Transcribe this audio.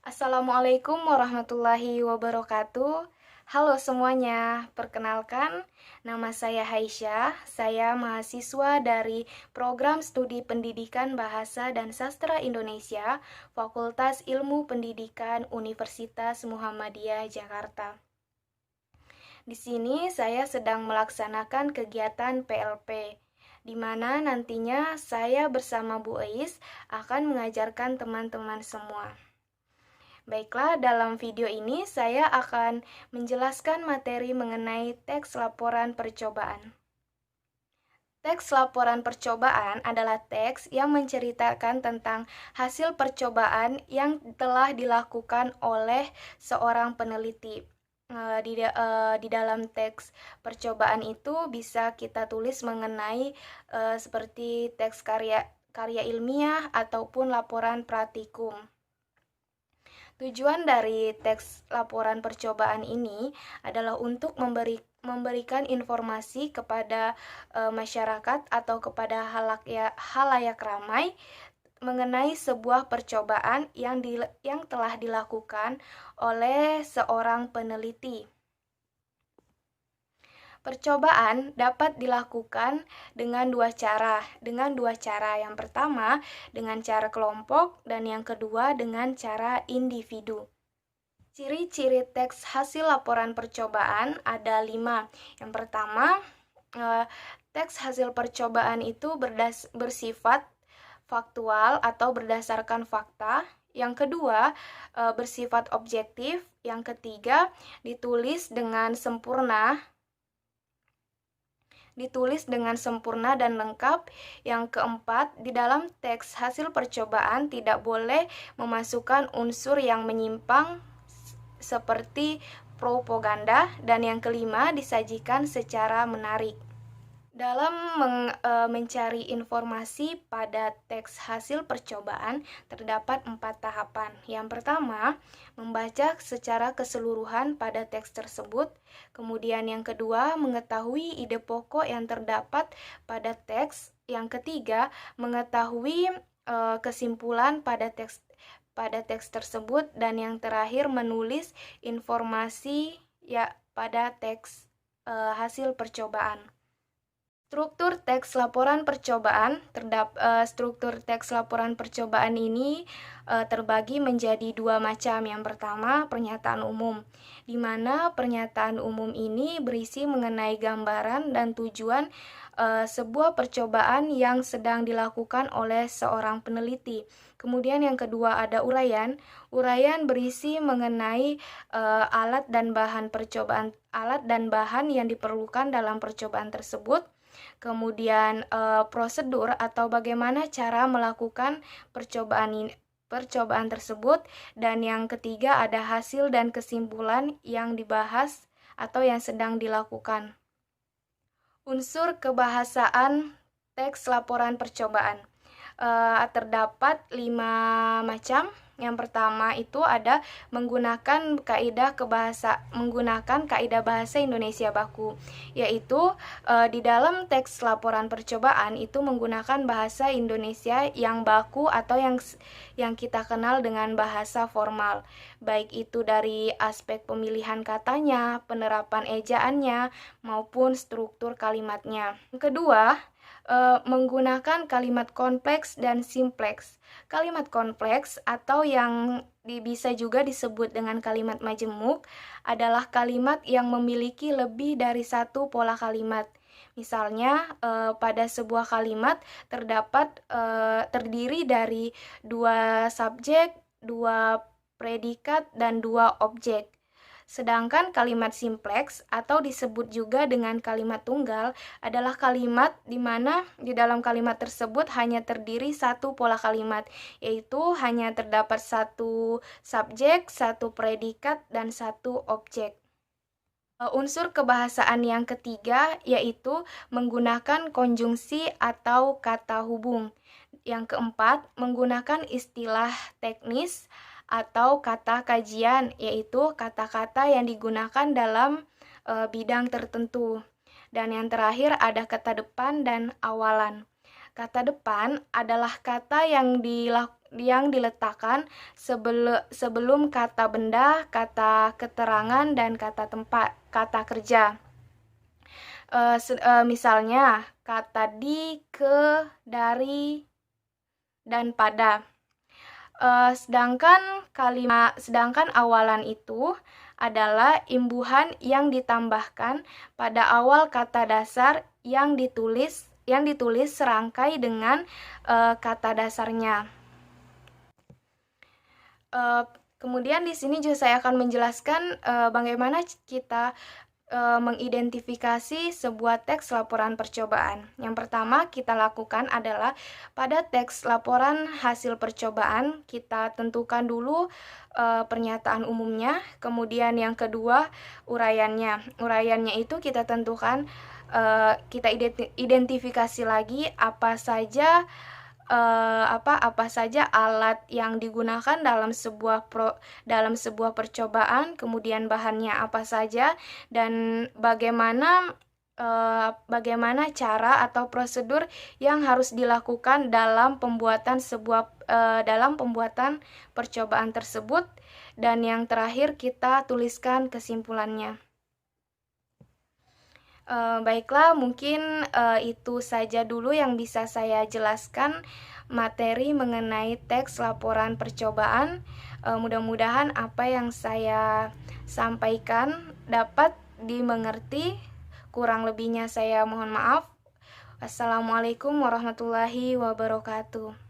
Assalamualaikum warahmatullahi wabarakatuh. Halo semuanya, perkenalkan nama saya Haisyah. Saya mahasiswa dari Program Studi Pendidikan Bahasa dan Sastra Indonesia, Fakultas Ilmu Pendidikan Universitas Muhammadiyah Jakarta. Di sini saya sedang melaksanakan kegiatan PLP, di mana nantinya saya bersama Bu Ais akan mengajarkan teman-teman semua. Baiklah, dalam video ini saya akan menjelaskan materi mengenai teks laporan percobaan. Teks laporan percobaan adalah teks yang menceritakan tentang hasil percobaan yang telah dilakukan oleh seorang peneliti. Di dalam teks percobaan itu bisa kita tulis mengenai seperti teks karya ilmiah ataupun laporan praktikum. Tujuan dari teks laporan percobaan ini adalah untuk memberikan informasi kepada masyarakat atau kepada halayak ramai mengenai sebuah percobaan yang telah dilakukan oleh seorang peneliti. Percobaan dapat dilakukan dengan dua cara. Yang pertama, dengan cara kelompok, dan yang kedua dengan cara individu. Ciri-ciri teks hasil laporan percobaan ada 5. Yang pertama, teks hasil percobaan itu bersifat faktual atau berdasarkan fakta. Yang kedua, bersifat objektif. Yang ketiga, ditulis dengan sempurna dan lengkap. Yang keempat, di dalam teks hasil percobaan tidak boleh memasukkan unsur yang menyimpang seperti propaganda. Dan yang kelima, disajikan secara menarik. Dalam mencari informasi pada teks hasil percobaan, terdapat 4 tahapan. Yang pertama, membaca secara keseluruhan pada teks tersebut. Kemudian yang kedua, mengetahui ide pokok yang terdapat pada teks. Yang ketiga, mengetahui kesimpulan pada teks tersebut. Dan yang terakhir, menulis informasi pada teks hasil percobaan. Struktur teks laporan percobaan ini terbagi menjadi 2 macam. Yang pertama, pernyataan umum, di mana pernyataan umum ini berisi mengenai gambaran dan tujuan sebuah percobaan yang sedang dilakukan oleh seorang peneliti. Kemudian yang kedua ada uraian. Uraian berisi mengenai alat dan bahan yang diperlukan dalam percobaan tersebut. Kemudian prosedur atau bagaimana cara melakukan percobaan tersebut. Dan yang ketiga ada hasil dan kesimpulan yang dibahas atau yang sedang dilakukan. Unsur kebahasaan teks laporan percobaan terdapat 5 macam. Yang pertama itu ada menggunakan kaidah bahasa Indonesia baku, yaitu di dalam teks laporan percobaan itu menggunakan bahasa Indonesia yang baku atau yang kita kenal dengan bahasa formal, baik itu dari aspek pemilihan katanya, penerapan ejaannya, maupun struktur kalimatnya. Yang kedua, menggunakan kalimat kompleks dan simpleks. Kalimat kompleks atau yang bisa juga disebut dengan kalimat majemuk adalah kalimat yang memiliki lebih dari satu pola kalimat. Misalnya pada sebuah kalimat terdiri dari 2 subjek, 2 predikat, dan 2 objek. Sedangkan kalimat simpleks atau disebut juga dengan kalimat tunggal adalah kalimat di mana di dalam kalimat tersebut hanya terdiri satu pola kalimat, yaitu hanya terdapat satu subjek, satu predikat, dan satu objek. Unsur kebahasaan yang ketiga yaitu menggunakan konjungsi atau kata hubung. Yang keempat, menggunakan istilah teknis atau kata kajian, yaitu kata-kata yang digunakan dalam bidang tertentu. Dan yang terakhir ada kata depan dan awalan. Kata depan adalah kata yang diletakkan sebelum kata benda, kata keterangan, dan kata tempat, kata kerja. Misalnya kata di, ke, dari, dan pada. Sedangkan awalan itu adalah imbuhan yang ditambahkan pada awal kata dasar yang ditulis serangkai dengan kata dasarnya. Kemudian di sini juga saya akan menjelaskan bagaimana kita mengidentifikasi sebuah teks laporan percobaan. Yang pertama kita lakukan adalah pada teks laporan hasil percobaan kita tentukan dulu pernyataan umumnya, kemudian yang kedua uraiannya. Uraiannya itu kita tentukan, kita identifikasi lagi apa saja alat yang digunakan dalam sebuah percobaan, kemudian bahannya apa saja, dan bagaimana cara atau prosedur yang harus dilakukan dalam pembuatan percobaan tersebut, dan yang terakhir kita tuliskan kesimpulannya. Baiklah, mungkin itu saja dulu yang bisa saya jelaskan materi mengenai teks laporan percobaan. Mudah-mudahan apa yang saya sampaikan dapat dimengerti. Kurang lebihnya saya mohon maaf. Assalamualaikum warahmatullahi wabarakatuh.